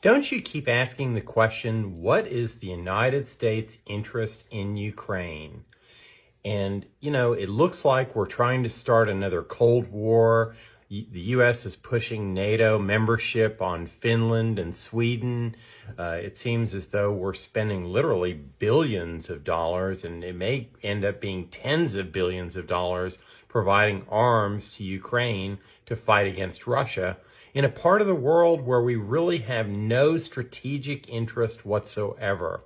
Don't you keep asking the question, what is the United States' interest in Ukraine? And, it looks like we're trying to start another Cold War. The U.S. is pushing NATO membership on Finland and Sweden. It seems as though we're spending literally billions of dollars, and it may end up being tens of billions of dollars providing arms to Ukraine to fight against Russia in a part of the world where we really have no strategic interest whatsoever.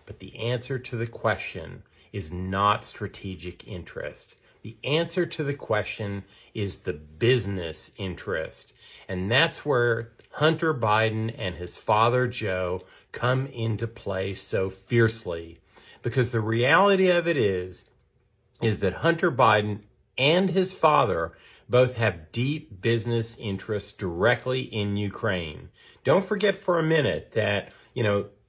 But the answer to the question is not strategic interest. The answer to the question is the business interest. And that's where Hunter Biden and his father Joe come into play so fiercely. Because the reality of it is that Hunter Biden and his father both have deep business interests directly in Ukraine. Don't forget for a minute that,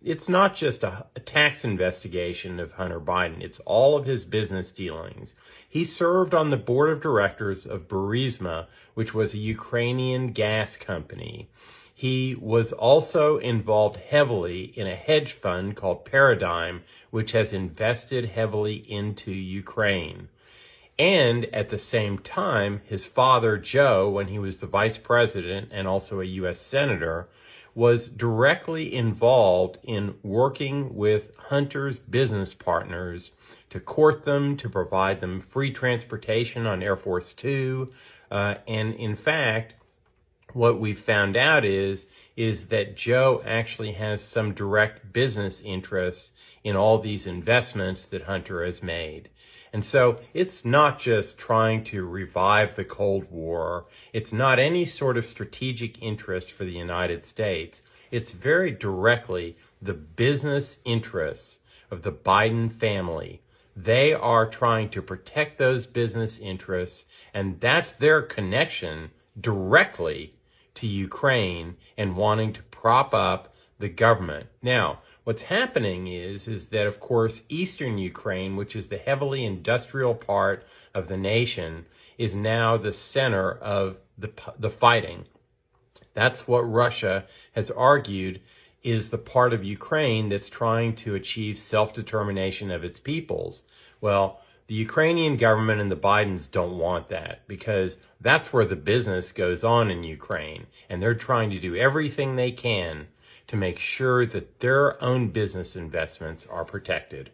it's not just a tax investigation of Hunter Biden. It's all of his business dealings. He served on the board of directors of Burisma, which was a Ukrainian gas company. He was also involved heavily in a hedge fund called Paradigm, which has invested heavily into Ukraine. And at the same time, his father, Joe, when he was the vice president and also a U.S. senator, was directly involved in working with Hunter's business partners to court them, to provide them free transportation on Air Force Two. And in fact, what we found out is that Joe actually has some direct business interests in all these investments that Hunter has made. And so it's not just trying to revive the Cold War. It's not any sort of strategic interest for the United States. It's very directly the business interests of the Biden family. They are trying to protect those business interests, and that's their connection directly to Ukraine and wanting to prop up the government. Now, what's happening is that, of course, eastern Ukraine, which is the heavily industrial part of the nation, is now the center of the fighting. That's what Russia has argued is the part of Ukraine that's trying to achieve self-determination of its peoples. Well, the Ukrainian government and the Bidens don't want that because that's where the business goes on in Ukraine. And they're trying to do everything they can to make sure that their own business investments are protected.